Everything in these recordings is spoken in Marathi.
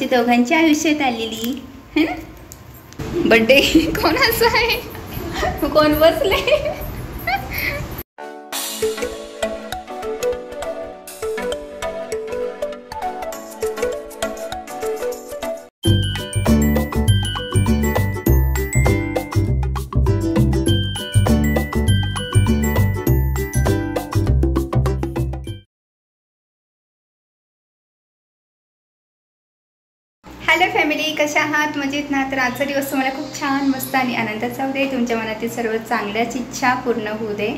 आमच्या दोघांच्या आयुष्यात आलेली है ना। बर्थडे कोणाचा आहे, कोण बसले? हॅलो फॅमिली, कशा आहात? मजेत ना? तर आजचा दिवस तुम्हाला खूप छान मस्त आणि आनंदाचा होऊ दे। तुमच्या मनातील सर्व चांगल्याच इच्छा पूर्ण होऊ दे।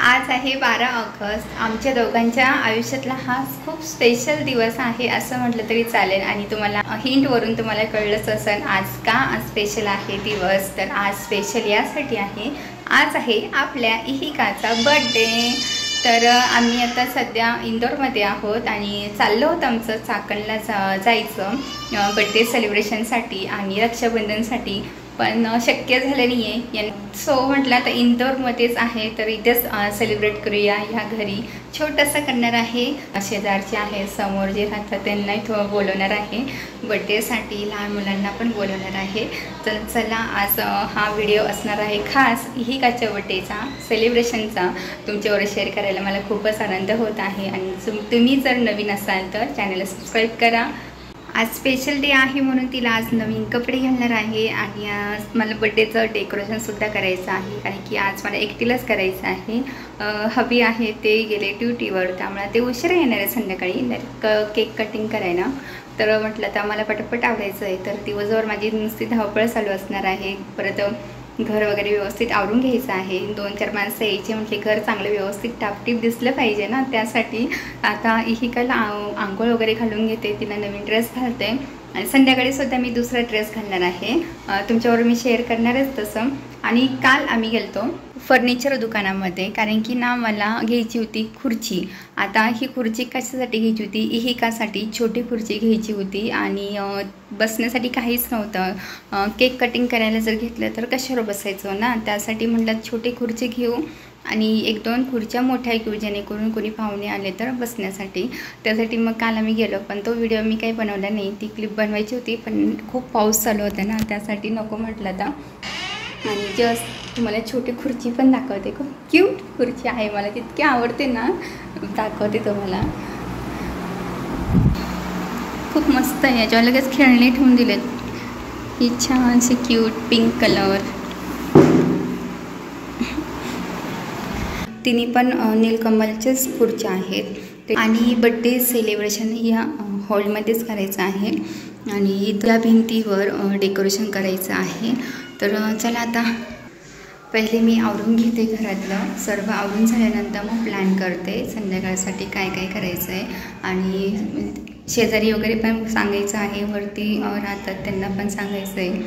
आज आहे 12 ऑगस्ट। आमच्या दोघांच्या आयुष्यातला हा खूप स्पेशल दिवस आहे असं म्हटलं तरी चालेल। आणि तुम्हाला हिंटवरून तुम्हाला कळलंच असेल आज का स्पेशल आहे दिवस। तर आज स्पेशल यासाठी आहे, आज आहे आपल्या इहिकाचा बर्थडे। तर आम्ही आता सध्या इंदोरमध्ये आहोत आणि चाललो होतं आमचं चाकणला जायचं बर्थडे सेलिब्रेशनसाठी आणि रक्षाबंधनसाठी, पण शक्य झालं नाही आहे। सो म्हटलं आता इंदोरमध्येच आहे तर इथेच सेलिब्रेट करूया। ह्या घरी छोटंसं करणार आहे, शेजारचे आहे समोर जे राहतात त्यांनाही थोडं बोलवणार आहे बर्थडेसाठी, लहान मुलांना पण बोलवणार आहे। तर चला आज हा व्हिडिओ असणार आहे खास इहिकाच्या बर्थडेचा सेलिब्रेशनचा, तुमच्यावर शेअर करायला मला खूपच आनंद होत आहे। आणि तुम्ही जर नवीन असाल तर चॅनलला सबस्क्राईब करा। आज स्पेशल डे आहे म्हणून तिला आज नवीन कपडे घालणार आहे आणि मला बर्थडेचं डेकोरेशनसुद्धा करायचं आहे, कारण की आज मला एकटीलाच करायचं आहे। हबी आहे ते गेले ड्युटीवर, त्यामुळे ते उशिरा येणार आहे संध्याकाळी केक कटिंग करायला। तर म्हटलं तर मला पटापट आवडायचं आहे, तर दिवसभर माझी नुसती धावपळ चालू असणार आहे। परत घर वगैरे व्यवस्थित आवरून घ्यायचं आहे, 2-4 माणसं यायचे म्हटले घर चांगलं व्यवस्थित टापटीप दिसलं पाहिजे ना, त्यासाठी आता इहिकाला आंघोळ वगैरे घालून घेते, तिला नवीन ड्रेस घालते आणि संध्याकाळीसुद्धा मी दुसरा ड्रेस घालणार आहे, तुमच्यावर मी शेअर करणारच तसं। आणि काल आम्ही गेलतो फर्निचर दुकानामध्ये, कारण की ना मला घ्यायची होती खुर्ची। आता ही खुर्ची कशासाठी घ्यायची होती, इहिकासाठी छोटी खुर्ची घ्यायची होती आणि बसण्यासाठी काहीच नव्हतं। केक कटिंग करायला जर घेतलं तर कशावर बसायचं ना, त्यासाठी म्हटलं छोटी खुर्ची घेऊ आणि 1-2 खुर्च्या मोठ्या घेऊ, जेणेकरून कोणी पाहुणे आले तर बसण्यासाठी। त्यासाठी मग काल आम्ही गेलो, पण तो व्हिडिओ मी काही बनवला नाही, ती क्लिप बनवायची होती पण खूप पाऊस चालू होता ना, त्यासाठी नको म्हटलं आता। आणि जस्ट तुम्हाला छोटी खुर्ची पण दाखवते, खूप क्यूट खुर्ची आहे, मला जितकी आवडते ना दाखवते तुम्हाला। खूप मस्त आहे, याच्यावर लगेच खेळणे ठेवून दिलेत, ही छानशी क्यूट पिंक कलर। तिन्ही पण नीलकमलचेच खुर्च्या आहेत आणि बड्डे सेलिब्रेशन या हॉलमध्येच करायचं आहे आणि त्या भिंतीवर डेकोरेशन करायचं आहे। तर चला आता पहिले मी आवरून घेते, घरातलं सर्व आवरून झाल्यानंतर मग प्लॅन करते संध्याकाळसाठी काय काय करायचं आहे। आणि शेजारी वगैरे पण सांगायचं आहे, वरती राहतात त्यांना पण सांगायचं आहे,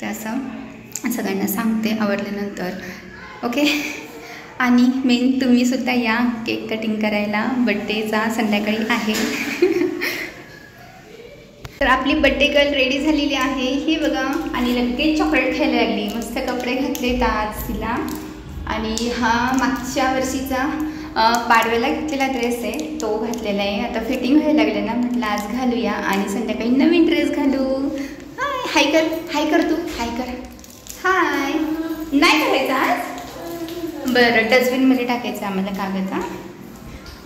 तर असं सगळ्यांना सांगते आवरल्यानंतर। ओके, आणि मेन तुम्हीसुद्धा या केक कटिंग करायला, बड्डेचा संध्याकाळी आहे। तर आपली बड्डे गर्ल रेडी झालेली आहे, ही बघा, आणि लगेच चॉकलेट खायला लागली, मस्त कपडे घातले आज तिला। आणि हा मागच्या वर्षीचा पाडव्याला घेतलेला ड्रेस आहे, तो घातलेला आहे, आता फिटिंग व्हायला लागले ना, म्हटलं आज घालूया आणि संध्याकाळी नवीन ड्रेस घालू। हाय कर, हाय कर, तू हाय कर, हाय नाही करायचं आज, बरं डस्टबिनमध्ये टाकायचं आम्हाला कागद,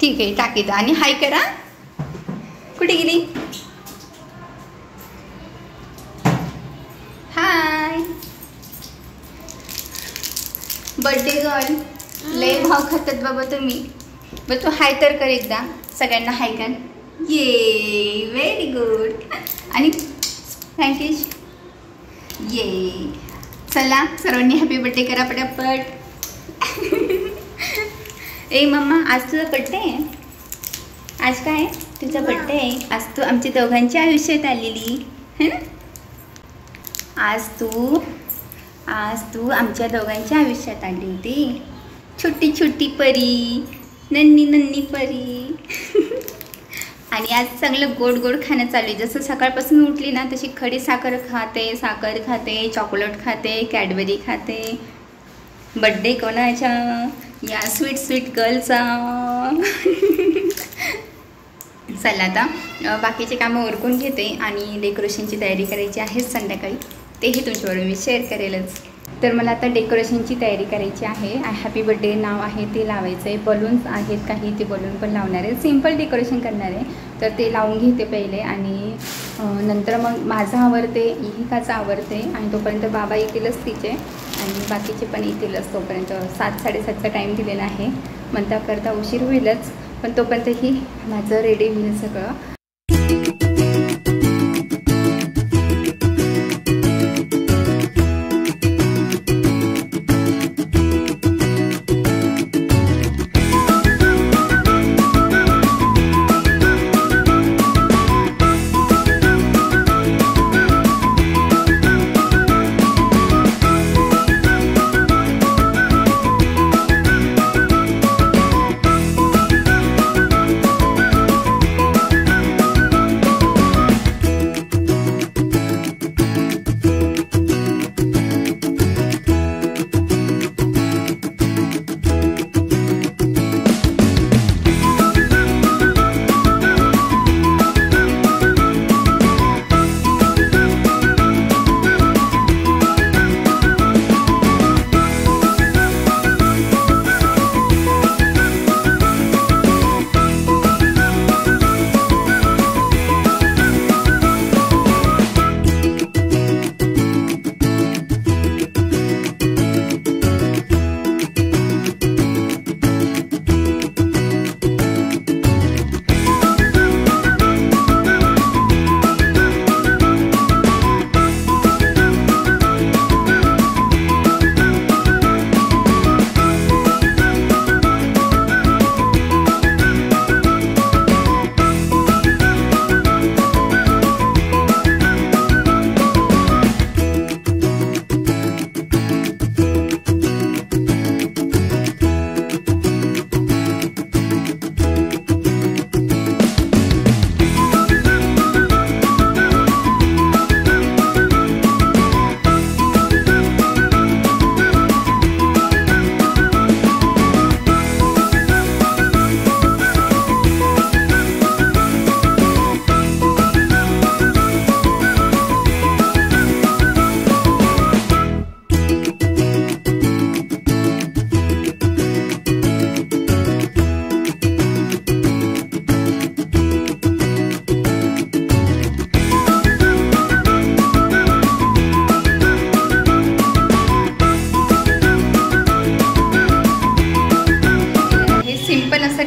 ठीक आहे टाकीत, आणि हाय करा। कुठे गेली? हाय बर्थडे गर्ल, लय भाव खातात बाबा तुम्ही, बरं तू हाय तर कर एकदा, सगळ्यांना हाय कर, ये व्हेरी गुड। आणि फ्रँकिश ये, चला सर्वांनी हॅपी बर्थडे करा पटापट। ए मम्मा, आज तुझा बड्डे आहे, आज काय तुझा बड्डे आहे, आज तू आमच्या दोघांच्या आयुष्यात आलेली है ना, आज तू आमच्या दोघांच्या आयुष्यात आली होती, छोटी छोटी परी, नन्नी परी। आणि आज चांगलं गोड गोड खाणं चालू आहे, जसं सकाळपासून उठली ना तशी खडी साखर खाते, चॉकलेट खाते, कॅडबरी खाते। बर्थडे कोणाच्या? या स्वीट गर्लचा। चला आता बाकीचे कामं उरकून घेते आणि डेकोरेशनची तयारी करायची आहे संध्याकाळी, तेही तुमच्याबरोबर मी शेअर करेलच. तर मला आता डेकोरेशनची तयारी करायची आहे. हॅपी बर्थडे नाव आहे ते लावायचं आहे. बलून्स आहेत काही, ते बलून पण लावणार आहे. सिम्पल डेकोरेशन करणार आहे, तर ते लावून घेते पहिले आणि नंतर मग माझं आवरते, इहिकाचं आवरते आणि तोपर्यंत बाबा येतीलच तिचे आणि बाकीचे पण येतीलच. तोपर्यंत 7-7:30चा टाईम दिलेला आहे, म्हणता करता उशीर होईलच, पण तोपर्यंतही माझं रेडी होईल सगळं.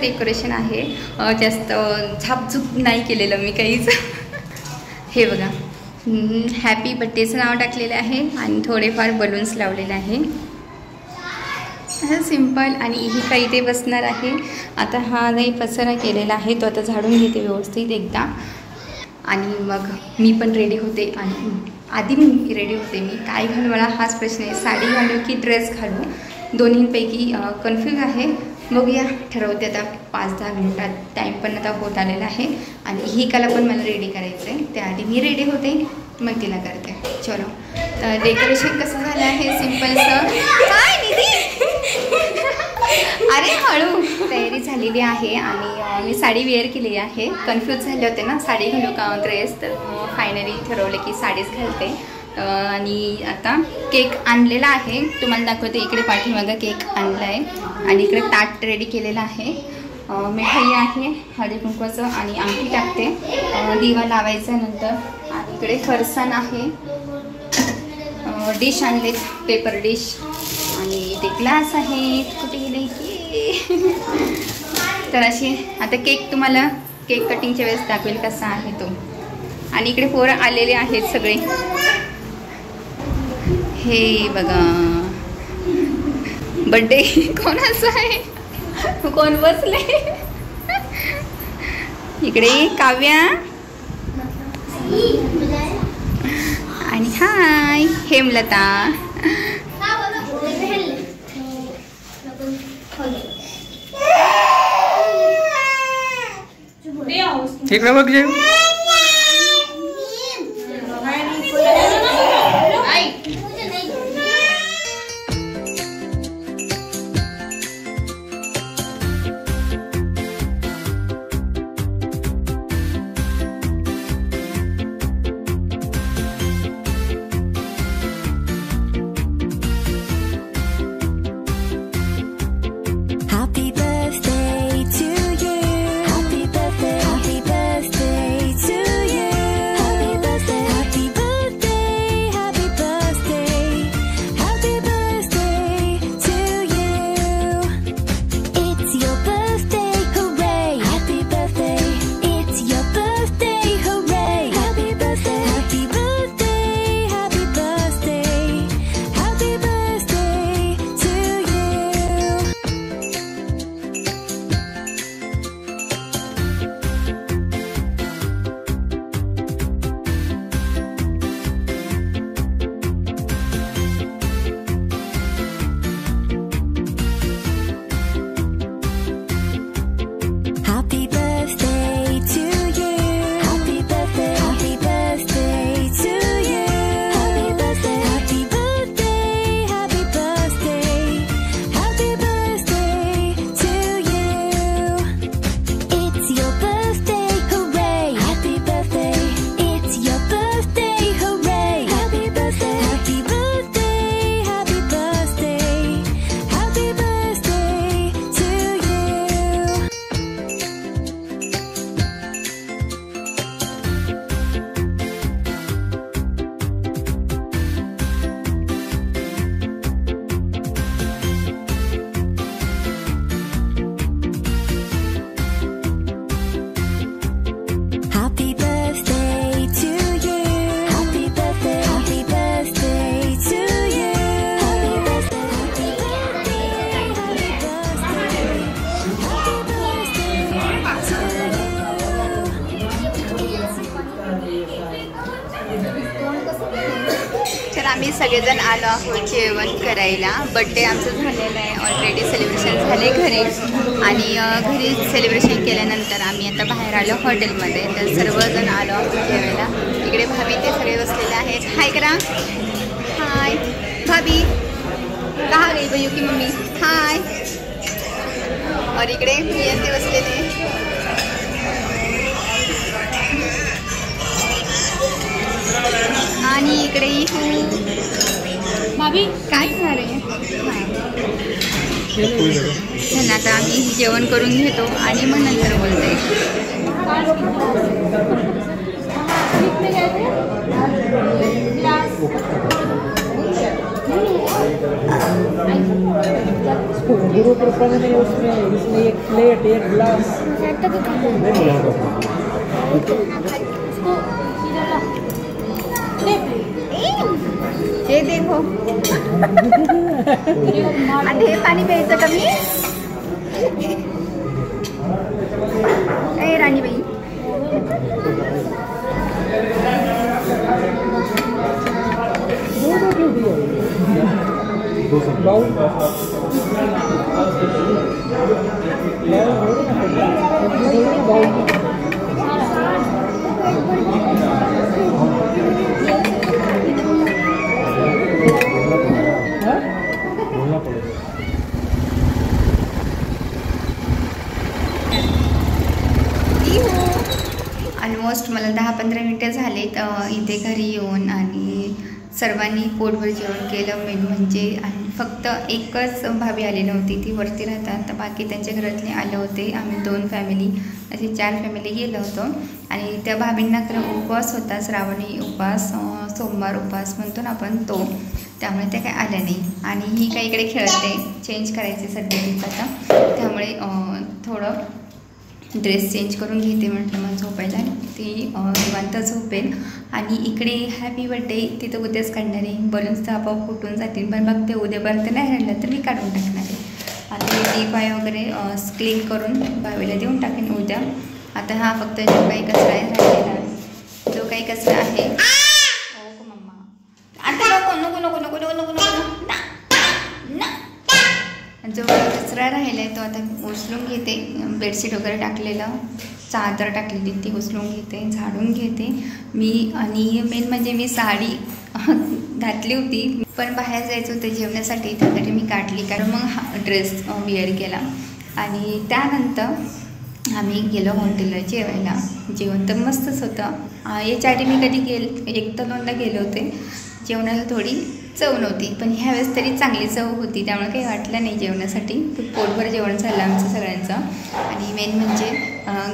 डेकोरेशन आहे, जास्त झापझूप नाही केलेलं मी काहीच. हे बघा, हॅपी बर्थडेचं नाव टाकलेलं आहे आणि थोडेफार बलून्स लावलेले आहे. सिंपल. आणि ही काही इथे बसणार आहे. आता हा नाही पसारा केलेला आहे, तो आता झाडून घेते व्यवस्थित एकदा आणि मग मी पण रेडी होते. आणि आधी मी रेडी होते, मी काय घालू मला हाच प्रश्न आहे, साडी घालू की ड्रेस घालू, दोन्हींपैकी कन्फ्यूज आहे. बघूया, ठरवते आता 5-10 मिनिटात. टाईम पण आता होत आलेला आहे आणि हिकाला पण मला रेडी करायचं आहे, त्याआधी मी रेडी होते मग तिला करते. चलो, डेकोरेशन कसं झालं आहे सिम्पलचं. काय निधी, अरे हळू. तयारी झालेली आहे आणि मी साडी वेअर केलेली आहे. कन्फ्यूज झाले होते ना, साडी घालू का ड्रेस, तर फायनली ठरवले की साडीच घालते. आणि आता केक आणलेला आहे, तुम्हाला दाखवते. इकडे पाठीमागं केक आणला आहे आणि इकडे ताट रेडी केलेलं आहे. मिठाई आहे हळदी कुंकवाचं आणि अंगठी टाकते, दिवा लावायचा नंतर. आणि इकडे फरसाण आहे, डिश आणलेत, पेपर डिश आणि ते ग्लास आहेत. कुठे गेले की तर अशी आता केक तुम्हाला केक कटिंगच्या वेळेस दाखवेल कसा आहे तो. आणि इकडे पोरं आलेले आहेत सगळे. हे बघा, बर्थडे कोणाचा आहे, कोण बसले. इकडे काव्या आणि हाय हेमलता. इकडे बघ जे आम्ही सगळेजण आलो आहोत जेवण करायला. बड्डे आमचं झालेलं आहे ऑलरेडी, सेलिब्रेशन झाले घरी. आणि घरी सेलिब्रेशन केल्यानंतर आम्ही आता बाहेर आलो हॉटेलमध्ये. तर सर्वजण आलो आहोत जेवायला. इकडे भाभी ते सगळे बसलेले आहेत. हाय करा, हाय भाभी. कहाँ गई भैया की मम्मी? हाय. और इकडे मी ते बसलेले. आणि इकडे भाभी काय खाणार आहे? आता आम्ही जेवण करून घेतो आणि मग नंतर बोलते. इसमें एक प्लेट, एक ग्लास. हे देखो. आणि हे पाणी प्यायचं का मी? ए राणीबाई, ऑलमोस्ट मला 10-15 मिनटं झालेत इथे घरी येऊन. आणि सर्वांनी पोटभर जेवण केलं. मेन म्हणजे आणि फक्त एकच भाभी आली नव्हती, ती वरती राहतात. तर बाकी त्यांच्या घरातले आले होते. आम्ही 2 फॅमिली असे 4 फॅमिली गेलो होतो. आणि त्या भाभींना खरं उपवास होता, श्रावणी उपवास, सोमवार उपवास म्हणतो ना आपण तो. त्यामुळे त्या काय आल्या नाही. आणि ही काही इकडे खेळते, चेंज करायचे सध्या तिथं आता. त्यामुळे थोडं ड्रेस चेंज करून घेते म्हटलं मग झोपायला. ती निवांत झोपेल. आणि इकडे हॅपी बर्थडे तिथं उद्याच काढणार आहे. बलून्स तर आपोआप फुटून जातील, पण बघते उद्यापर्यंत नाही राहिलं तर मी काढून टाकणार आहे. आणि डी5 वगैरे क्लीन करून भावीला देऊन टाकेन उद्या. आता हा फक्त जो काही कचरा आहे राहिलेला, जो काही कचरा आहे. हो मम्मा, आता नको नको नको नको नको नको नको ना. जो कचरा राहिला आहे तो आता उचलून घेते. बेडशीट वगैरे टाकलेलं, चादर टाकलेली ती उचलून घेते, झाडून घेते मी. आणि मेन म्हणजे मी साडी घातली होती, पण बाहेर जायचं होतं जेवण्यासाठी, त्यासाठी मी काढली. कारण मग हा ड्रेस वेअर केला. आणि त्यानंतर आम्ही गेलो हॉटेलला जेवायला. जेवण तर मस्तच होतं. याच्या आधी मी कधी 1-2दा गेले होते. जेवणाला थोडी चव नव्हती, पण ह्यावेळेस तरी चांगली चव होती. त्यामुळे काही वाटलं नाही जेवणासाठी. पोटभर जेवण झालं आमचं सगळ्यांचं. आणि मेन म्हणजे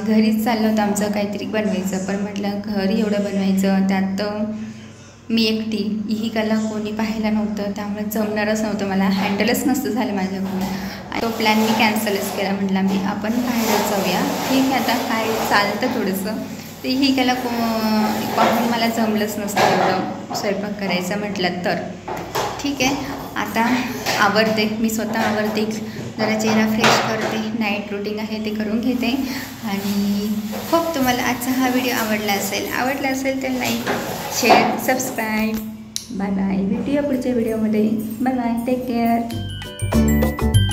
घरीच चाललं होतं आमचं काहीतरी बनवायचं, पण म्हटलं घरी एवढं बनवायचं, त्यात मी एकटी, ही कला कोणी पाहायला नव्हतं, त्यामुळे जमणारच नव्हतं, मला हँडलच नसतं झालं माझ्याकडून. तो प्लॅन मी कॅन्सलच केला. म्हटलं मी आपण बाहेरच जाऊया. ठीक आहे, आता काय चालतं थोडंसं. तर ही कला पाहून मला जमलंच नसतं एवढं स्वयंपाक करायचं म्हटलं तर. ठीक आहे, आता आवरते, मी स्वतः आवरते, जरा चेहरा फ्रेश करते, नाईट रूटीन आहे ते करून घेते. आणि होप तुम्हाला आजचा हा व्हिडिओ आवडला असेल तर like, share, subscribe. Bye bye, भेटूया पुढच्या व्हिडिओमध्ये. Bye bye, take care.